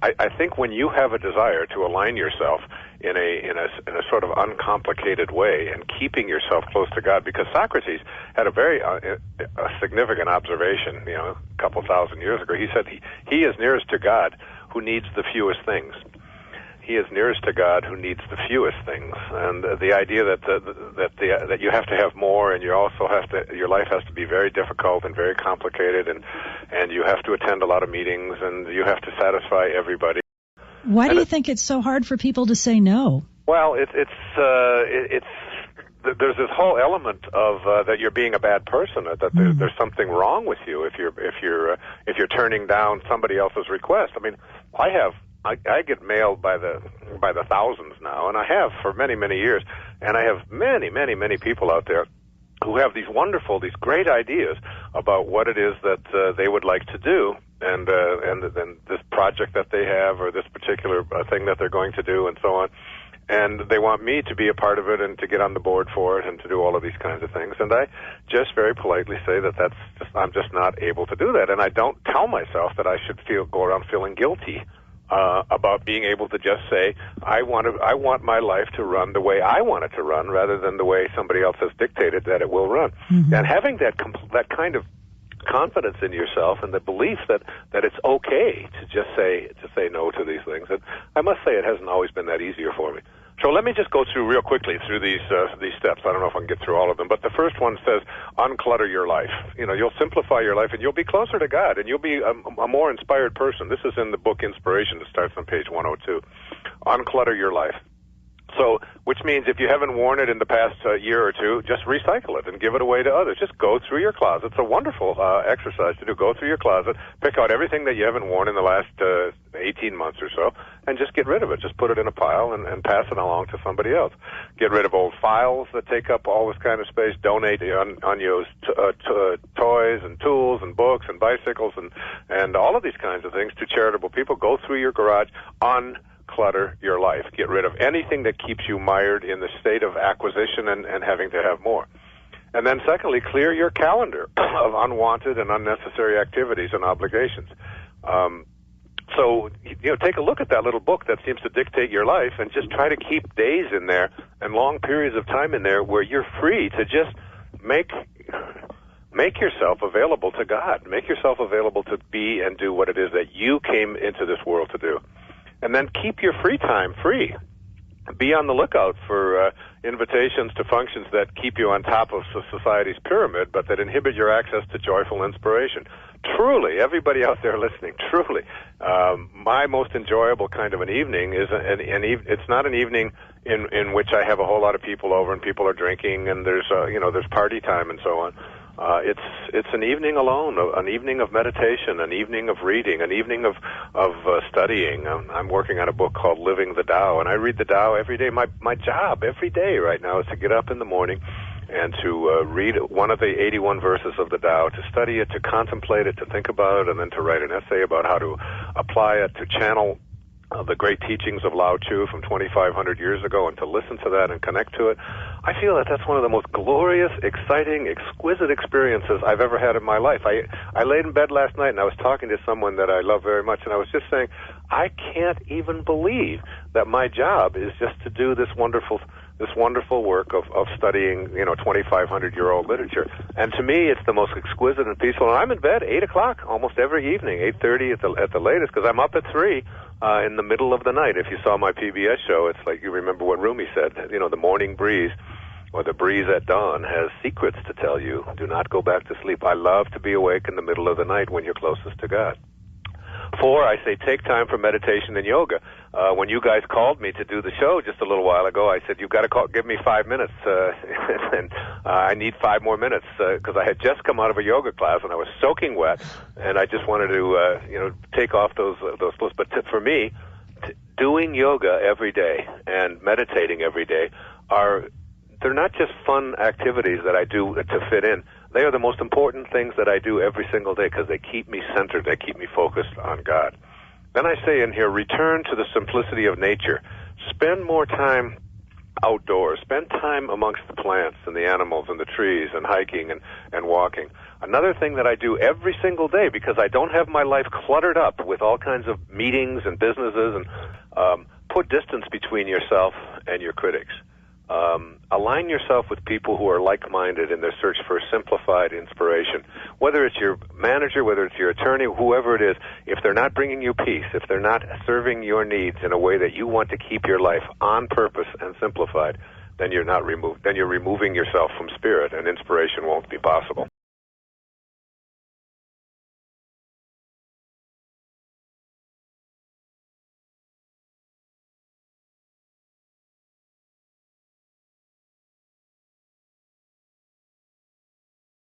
I think when you have a desire to align yourself in a sort of uncomplicated way and keeping yourself close to God, because Socrates had a very a significant observation, a couple thousand years ago. He said he is nearest to God who needs the fewest things. He is nearest to God who needs the fewest things, and the idea that you have to have more, and you also have to, your life has to be very difficult and very complicated, and you have to attend a lot of meetings, and you have to satisfy everybody. Why do you think it's so hard for people to say no? Well, there's this whole element of that you're being a bad person, that there's something wrong with you if you're turning down somebody else's request. I mean, I get mailed by the thousands now, and I have for many, many years, and I have many, many, many people out there who have these great ideas about what it is that they would like to do, and this project that they have, or this particular thing that they're going to do, and so on. And they want me to be a part of it and to get on the board for it and to do all of these kinds of things. And I just very politely say that I'm just not able to do that. And I don't tell myself that I should go around feeling guilty about being able to just say, I want my life to run the way I want it to run, rather than the way somebody else has dictated that it will run. Mm-hmm. And having that kind of confidence in yourself and the belief that it's okay to just say no to these things. And I must say it hasn't always been that easier for me. So let me just go through real quickly through these steps. I don't know if I can get through all of them, but the first one says unclutter your life. You'll simplify your life, and you'll be closer to God, and you'll be a more inspired person. This is in the book Inspiration. It starts on page 102. Unclutter your life. So, which means if you haven't worn it in the past year or two, just recycle it and give it away to others. Just go through your closet. It's a wonderful exercise to do. Go through your closet, pick out everything that you haven't worn in the last 18 months or so, and just get rid of it. Just put it in a pile and pass it along to somebody else. Get rid of old files that take up all this kind of space. Donate unused toys and tools and books and bicycles and all of these kinds of things to charitable people. Go through your garage Clutter your life. Get rid of anything that keeps you mired in the state of acquisition and having to have more. And then secondly, clear your calendar of unwanted and unnecessary activities and obligations. So, take a look at that little book that seems to dictate your life, and just try to keep days in there and long periods of time in there where you're free to just make yourself available to God. Make yourself available to be and do what it is that you came into this world to do. And then keep your free time free. Be on the lookout for invitations to functions that keep you on top of society's pyramid, but that inhibit your access to joyful inspiration. Truly, everybody out there listening, truly, my most enjoyable kind of an evening is it's not an evening in which I have a whole lot of people over and people are drinking and there's party time and so on. It's an evening alone, an evening of meditation, an evening of reading, an evening of studying. I'm working on a book called Living the Tao, and I read the Tao every day. My job every day right now is to get up in the morning and to read one of the 81 verses of the Tao, to study it, to contemplate it, to think about it, and then to write an essay about how to apply it, to channel the great teachings of Lao Tzu from 2,500 years ago, and to listen to that and connect to it. I feel that that's one of the most glorious, exciting, exquisite experiences I've ever had in my life. I laid in bed last night and I was talking to someone that I love very much, and I was just saying, I can't even believe that my job is just to do this wonderful work of studying, 2,500-year-old literature. And to me, it's the most exquisite and peaceful. And I'm in bed 8 o'clock almost every evening, 8:30 at the latest, because I'm up at 3 in the middle of the night. If you saw my PBS show, it's like you remember what Rumi said, the morning breeze or the breeze at dawn has secrets to tell you. Do not go back to sleep. I love to be awake in the middle of the night when you're closest to God. 4, I say take time for meditation and yoga. When you guys called me to do the show just a little while ago, I said, you've got to give me 5 minutes, and I need 5 more minutes, because I had just come out of a yoga class, and I was soaking wet, and I just wanted to, take off those clothes. But for me, doing yoga every day and meditating every day they're not just fun activities that I do to fit in. They are the most important things that I do every single day, because they keep me centered, they keep me focused on God. Then I say in here, return to the simplicity of nature. Spend more time outdoors. Spend time amongst the plants and the animals and the trees and hiking and walking. Another thing that I do every single day, because I don't have my life cluttered up with all kinds of meetings and businesses, and put distance between yourself and your critics. Align yourself with people who are like-minded in their search for simplified inspiration. Whether it's your manager, whether it's your attorney, whoever it is, if they're not bringing you peace, if they're not serving your needs in a way that you want to keep your life on purpose and simplified, then you're not removed. Then you're removing yourself from spirit, and inspiration won't be possible.